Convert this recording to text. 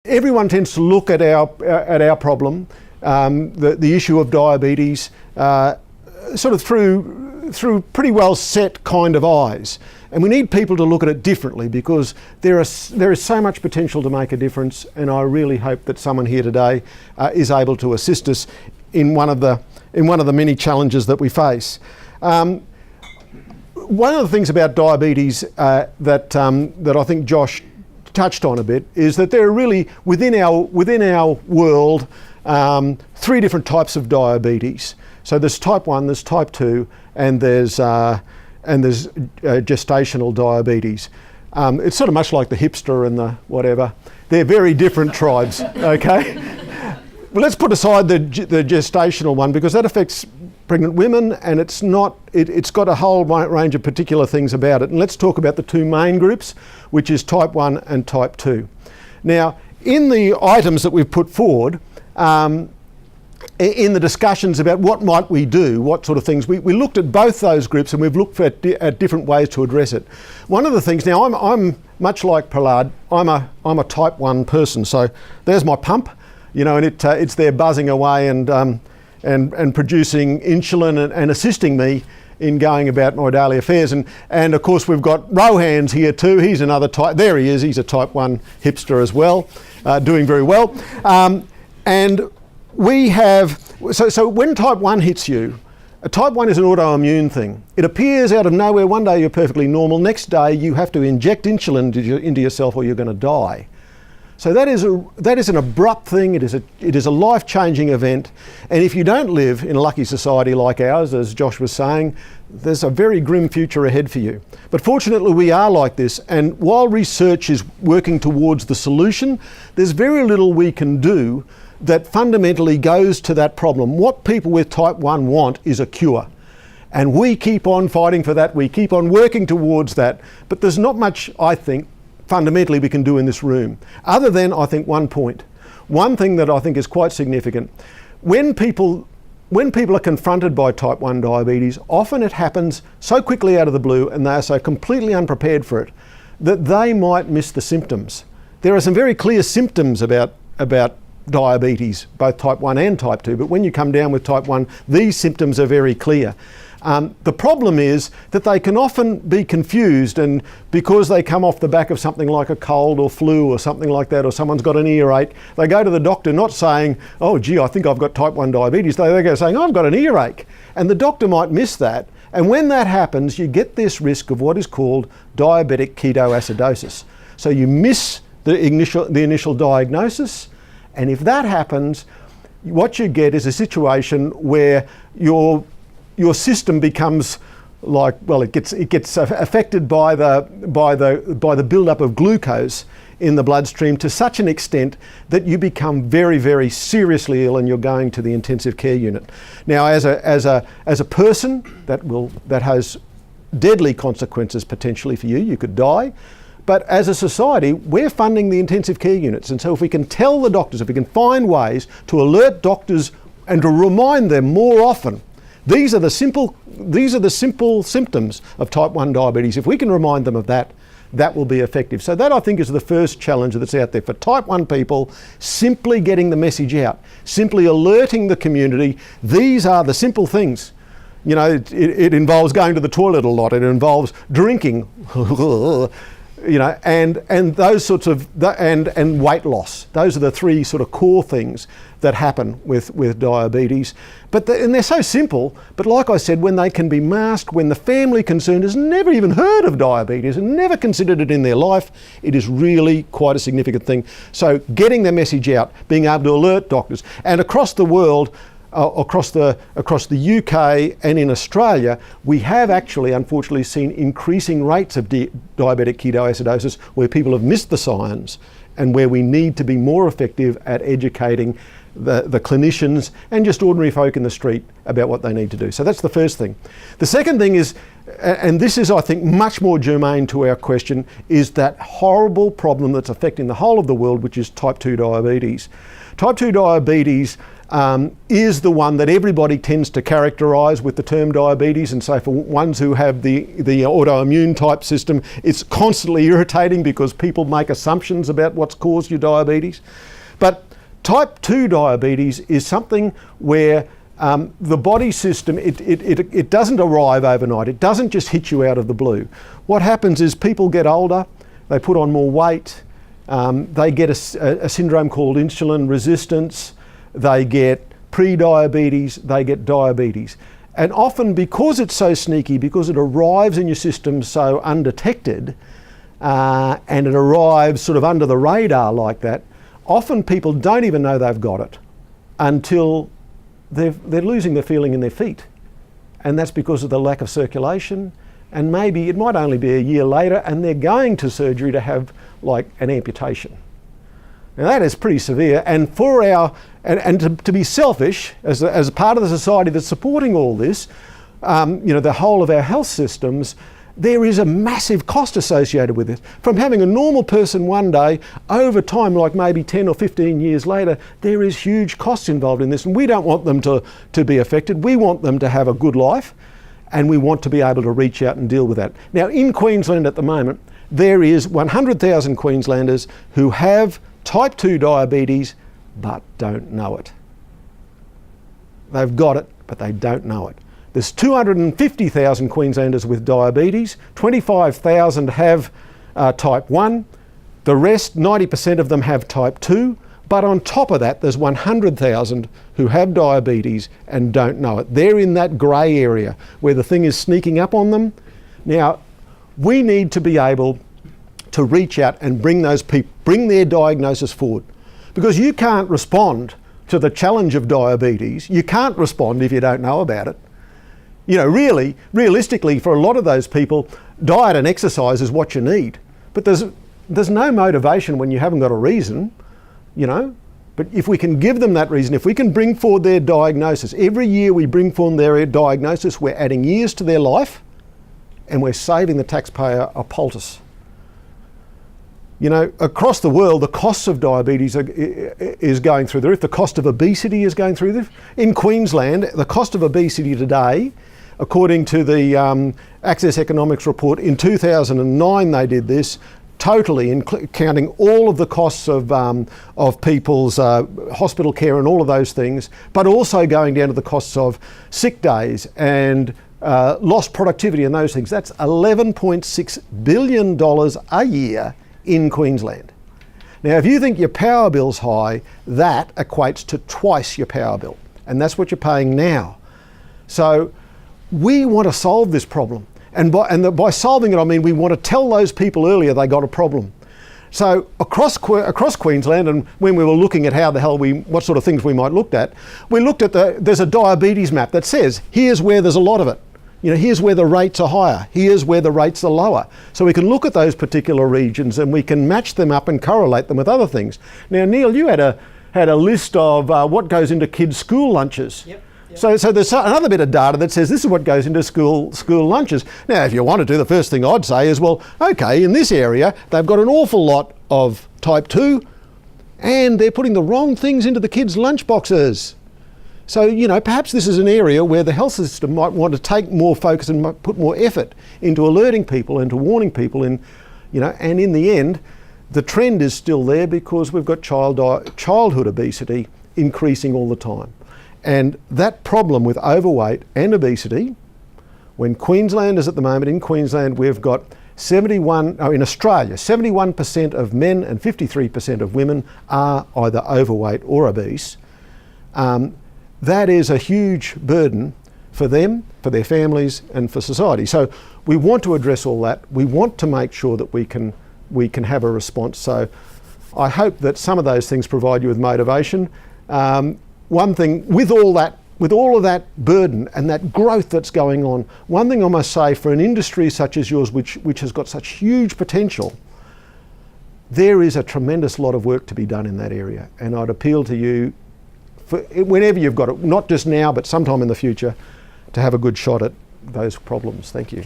Everyone tends to look at our problem, the issue of diabetes, sort of through pretty well set kind of eyes. And we need people to look at it differently, because there is so much potential to make a difference, and I really hope that someone here today is able to assist us in one of the many challenges that we face. One of the things about diabetes that I think Josh touched on a bit is that there are really within our world 3 different types of diabetes. So there's type 1, there's type 2, and there's gestational diabetes. It's sort of much like the hipster and the whatever. They're very different tribes. Okay. Well, let's put aside the gestational one, because that affects pregnant women, and it's got a whole range of particular things about it. And let's talk about the 2 main groups, which is type 1 and type 2. Now, in the items that we've put forward, in the discussions about what might we do, what sort of things, we looked at both those groups, and we've looked at different ways to address it. One of the things, now I'm much like Prahlad, I'm a type 1 person, so there's my pump, you know, and it's there buzzing away and producing insulin and assisting me in going about my daily affairs. And of course we've got Rohan's here too. He's another type, there he is, he's a type 1 hipster as well, doing very well. And we have, so when type 1 hits you, type 1 is an autoimmune thing. It appears out of nowhere. One day you're perfectly normal, next day you have to inject insulin into yourself or you're going to die. So that is an abrupt thing. It is a life-changing event, and if you don't live in a lucky society like ours, as Josh was saying, there's a very grim future ahead for you. But fortunately we are like this, and while research is working towards the solution, there's very little we can do that fundamentally goes to that problem. What people with type 1 want is a cure. And we keep on fighting for that, we keep on working towards that, but there's not much, I think, fundamentally we can do in this room, other than, I think, one point. One thing that I think is quite significant. When people are confronted by type 1 diabetes, often it happens so quickly out of the blue, and they are so completely unprepared for it, that they might miss the symptoms. There are some very clear symptoms about diabetes, both type 1 and type 2, but when you come down with type 1, these symptoms are very clear. The problem is that they can often be confused, and because they come off the back of something like a cold or flu or something like that, or someone's got an earache, they go to the doctor not saying, oh gee, I think I've got type 1 diabetes. They go saying, oh, I've got an earache. And the doctor might miss that. And when that happens, you get this risk of what is called diabetic ketoacidosis. So you miss the initial diagnosis, and if that happens, what you get is a situation where your system becomes like, well, it gets affected by the buildup of glucose in the bloodstream to such an extent that you become very, very seriously ill, and you're going to the intensive care unit. Now, as a person, that has deadly consequences potentially for you. You could die. But as a society, we're funding the intensive care units, and so if we can tell the doctors, if we can find ways to alert doctors and to remind them more often, these are the simple symptoms of type 1 diabetes. If we can remind them of that, that will be effective. So that, I think, is the first challenge that's out there for type 1 people, simply getting the message out, simply alerting the community. These are the simple things. You know, it involves going to the toilet a lot. It involves drinking, you know, and those sorts of, and weight loss. Those are the 3 sort of core things that happen with diabetes. And they're so simple, but like I said, when they can be masked, when the family concerned has never even heard of diabetes and never considered it in their life, it is really quite a significant thing. So getting the message out, being able to alert doctors, and across the world, across the UK and in Australia, we have actually unfortunately seen increasing rates of diabetic ketoacidosis where people have missed the signs, and where we need to be more effective at educating the clinicians and just ordinary folk in the street about what they need to do. So that's the first thing. The second thing is, and this is, I think, much more germane to our question, is that horrible problem that's affecting the whole of the world, which is type 2 diabetes. Type 2 diabetes is the one that everybody tends to characterise with the term diabetes. And so for ones who have the autoimmune type system, it's constantly irritating because people make assumptions about what's caused your diabetes. But type 2 diabetes is something where the body system, it doesn't arrive overnight. It doesn't just hit you out of the blue. What happens is people get older, they put on more weight, they get a syndrome called insulin resistance, they get pre-diabetes, they get diabetes. And often because it's so sneaky, because it arrives in your system so undetected, and it arrives sort of under the radar like that, often people don't even know they've got it until they're losing the feeling in their feet. And that's because of the lack of circulation. And maybe it might only be a year later and they're going to surgery to have like an amputation. Now that is pretty severe, and for to be selfish as a part of the society that's supporting all this, the whole of our health systems, there is a massive cost associated with it. From having a normal person one day, over time, like maybe 10 or 15 years later, there is huge costs involved in this, and we don't want them to be affected. We want them to have a good life, and we want to be able to reach out and deal with that. Now in Queensland at the moment, there is 100,000 Queenslanders who have type 2 diabetes but don't know it. They've got it, but they don't know it. There's 250,000 Queenslanders with diabetes, 25,000 have type 1, the rest, 90% of them have type 2, but on top of that there's 100,000 who have diabetes and don't know it. They're in that grey area where the thing is sneaking up on them. Now, we need to be able to reach out and bring those people, bring their diagnosis forward. Because you can't respond to the challenge of diabetes, you can't respond if you don't know about it. You know, really, realistically, for a lot of those people, diet and exercise is what you need. But there's no motivation when you haven't got a reason, you know. But if we can give them that reason, if we can bring forward their diagnosis, every year we bring forward their diagnosis, we're adding years to their life and we're saving the taxpayer a poultice. You know, across the world, the costs of diabetes is going through the roof. The cost of obesity is going through the roof. In Queensland, the cost of obesity today, according to the Access Economics report, in 2009 they did this, totally counting all of the costs of people's hospital care and all of those things, but also going down to the costs of sick days and lost productivity and those things. That's $11.6 billion a year in Queensland. Now, if you think your power bill's high, that equates to twice your power bill, and that's what you're paying now. So we want to solve this problem, and by solving it, I mean we want to tell those people earlier they got a problem. So across Queensland, and when we were looking at how the hell what sort of things we might look at, we looked at there's a diabetes map that says here's where there's a lot of it. You know, here's where the rates are higher, here's where the rates are lower. So we can look at those particular regions and we can match them up and correlate them with other things. Now, Neil, you had a list of what goes into kids' school lunches. Yep. So there's another bit of data that says this is what goes into school lunches. Now, if you want to do, the first thing I'd say is, well, okay, in this area, they've got an awful lot of type 2 and they're putting the wrong things into the kids' lunch boxes. So, you know, perhaps this is an area where the health system might want to take more focus and put more effort into alerting people and to warning people, and, you know, and in the end, the trend is still there because we've got childhood obesity increasing all the time. And that problem with overweight and obesity, when Queensland is at the moment, in Queensland we've got in Australia, 71% of men and 53% of women are either overweight or obese. That is a huge burden for them, for their families and for society. So we want to address all that. We want to make sure that we can have a response. So I hope that some of those things provide you with motivation. One thing, with all of that burden and that growth that's going on, one thing I must say, for an industry such as yours, which has got such huge potential, there is a tremendous lot of work to be done in that area. And I'd appeal to you, whenever you've got it, not just now, but sometime in the future, to have a good shot at those problems. Thank you.